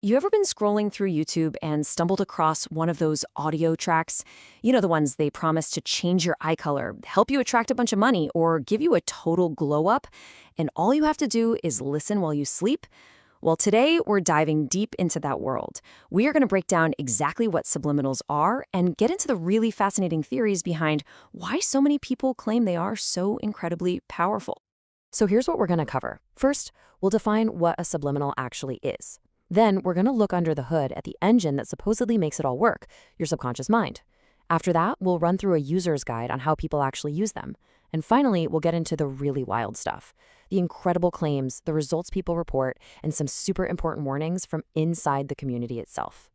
You ever been scrolling through YouTube and stumbled across one of those audio tracks? You know, the ones they promise to change your eye color, help you attract a bunch of money, or give you a total glow up, and all you have to do is listen while you sleep? Well, today we're diving deep into that world. We are going to break down exactly what subliminals are and get into the really fascinating theories behind why so many people claim they are so incredibly powerful. So here's what we're going to cover. First, we'll define what a subliminal actually is. Then we're going to look under the hood at the engine that supposedly makes it all work, your subconscious mind. After that, we'll run through a user's guide on how people actually use them. And finally, we'll get into the really wild stuff, the incredible claims, the results people report, and some super important warnings from inside the community itself.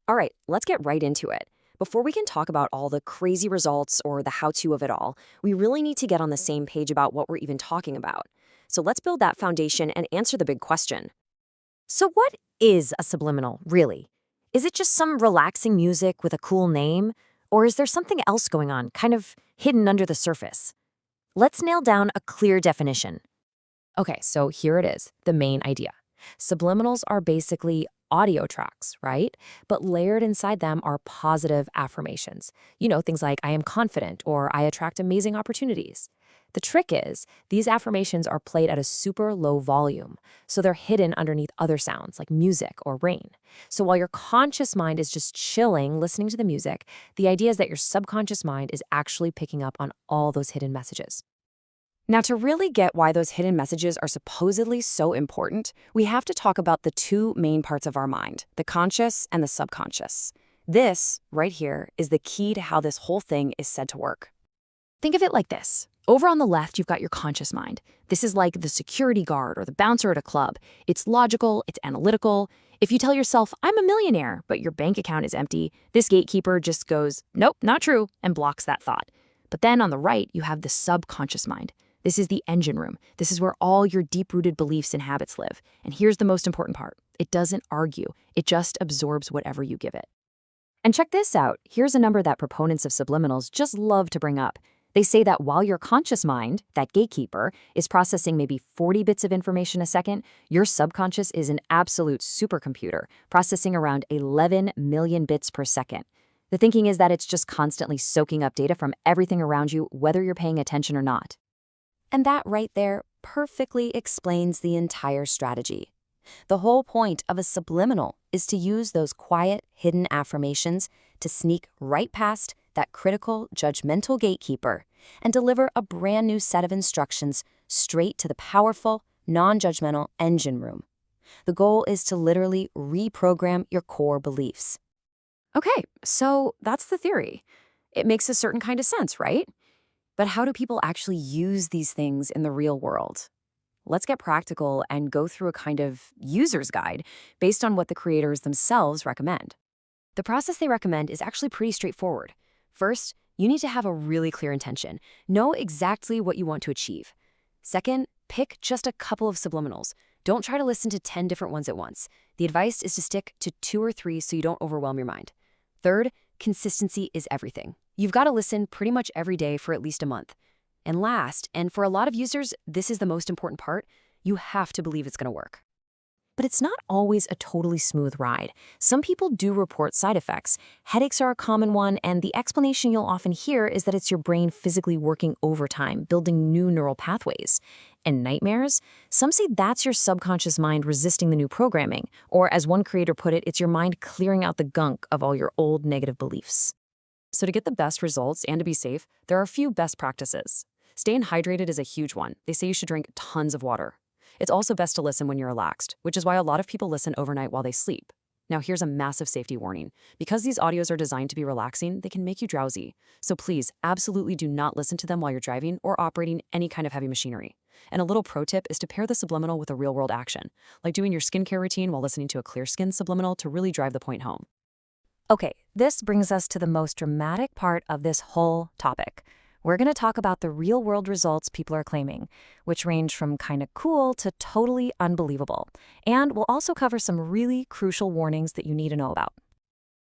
All right, let's get right into it. Before we can talk about all the crazy results or the how-to of it all, we really need to get on the same page about what we're even talking about. So let's build that foundation and answer the big question. So what is a subliminal, really? Is it just some relaxing music with a cool name? Or is there something else going on, kind of hidden under the surface? Let's nail down a clear definition. Okay, so here it is, the main idea. Subliminals are basically audio tracks, right? But layered inside them are positive affirmations. You know, things like, I am confident, or I attract amazing opportunities. The trick is, these affirmations are played at a super low volume, so they're hidden underneath other sounds like music or rain. So while your conscious mind is just chilling, listening to the music, the idea is that your subconscious mind is actually picking up on all those hidden messages. Now, to really get why those hidden messages are supposedly so important, we have to talk about the two main parts of our mind, the conscious and the subconscious. This, right here, is the key to how this whole thing is said to work. Think of it like this. Over on the left, you've got your conscious mind. This is like the security guard or the bouncer at a club. It's logical, it's analytical. If you tell yourself, I'm a millionaire, but your bank account is empty, this gatekeeper just goes, nope, not true, and blocks that thought. But then on the right, you have the subconscious mind. This is the engine room. This is where all your deep-rooted beliefs and habits live. And here's the most important part. It doesn't argue. It just absorbs whatever you give it. And check this out. Here's a number that proponents of subliminals just love to bring up. They say that while your conscious mind, that gatekeeper, is processing maybe 40 bits of information a second, your subconscious is an absolute supercomputer, processing around 11 million bits per second. The thinking is that it's just constantly soaking up data from everything around you, whether you're paying attention or not. And that right there perfectly explains the entire strategy. The whole point of a subliminal is to use those quiet, hidden affirmations to sneak right past that critical, judgmental gatekeeper and deliver a brand new set of instructions straight to the powerful, non-judgmental engine room. The goal is to literally reprogram your core beliefs. Okay, so that's the theory. It makes a certain kind of sense, right? But how do people actually use these things in the real world? Let's get practical and go through a kind of user's guide based on what the creators themselves recommend. The process they recommend is actually pretty straightforward. First, you need to have a really clear intention. Know exactly what you want to achieve. Second, pick just a couple of subliminals. Don't try to listen to 10 different ones at once. The advice is to stick to 2 or 3 so you don't overwhelm your mind. Third, consistency is everything. You've got to listen pretty much every day for at least a month. And last, and for a lot of users, this is the most important part, you have to believe it's going to work. But it's not always a totally smooth ride. Some people do report side effects. Headaches are a common one, and the explanation you'll often hear is that it's your brain physically working overtime, building new neural pathways. And nightmares? Some say that's your subconscious mind resisting the new programming, or as one creator put it, it's your mind clearing out the gunk of all your old negative beliefs. So to get the best results and to be safe, there are a few best practices. Staying hydrated is a huge one. They say you should drink tons of water. It's also best to listen when you're relaxed, which is why a lot of people listen overnight while they sleep. Now here's a massive safety warning. Because these audios are designed to be relaxing, they can make you drowsy. So please, absolutely do not listen to them while you're driving or operating any kind of heavy machinery. And a little pro tip is to pair the subliminal with a real-world action, like doing your skincare routine while listening to a clear skin subliminal to really drive the point home. Okay, this brings us to the most dramatic part of this whole topic. We're going to talk about the real-world results people are claiming, which range from kind of cool to totally unbelievable. And we'll also cover some really crucial warnings that you need to know about.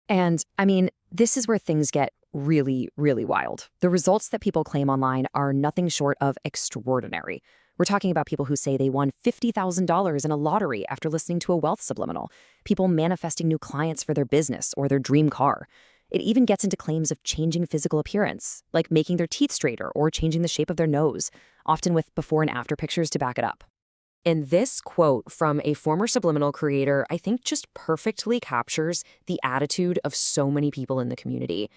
And, I mean, this is where things get really, really wild. The results that people claim online are nothing short of extraordinary. We're talking about people who say they won $50,000 in a lottery after listening to a wealth subliminal, people manifesting new clients for their business or their dream car. It even gets into claims of changing physical appearance, like making their teeth straighter or changing the shape of their nose, often with before and after pictures to back it up. And this quote from a former subliminal creator, I think, just perfectly captures the attitude of so many people in the community.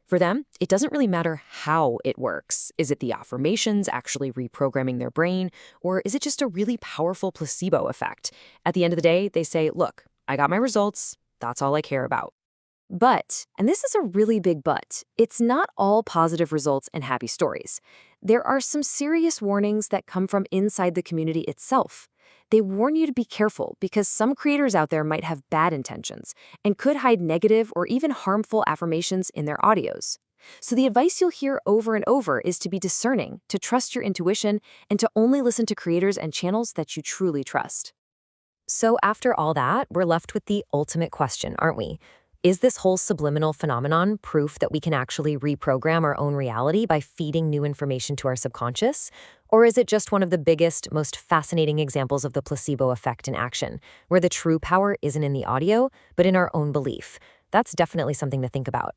For them, it doesn't really matter how it works. Is it the affirmations actually reprogramming their brain, or is it just a really powerful placebo effect? At the end of the day, they say, look, I got my results. That's all I care about. But, and this is a really big but, it's not all positive results and happy stories. There are some serious warnings that come from inside the community itself. They warn you to be careful because some creators out there might have bad intentions and could hide negative or even harmful affirmations in their audios. So the advice you'll hear over and over is to be discerning, to trust your intuition, and to only listen to creators and channels that you truly trust. So after all that, we're left with the ultimate question, aren't we? Is this whole subliminal phenomenon proof that we can actually reprogram our own reality by feeding new information to our subconscious? Or is it just one of the biggest, most fascinating examples of the placebo effect in action, where the true power isn't in the audio, but in our own belief? That's definitely something to think about.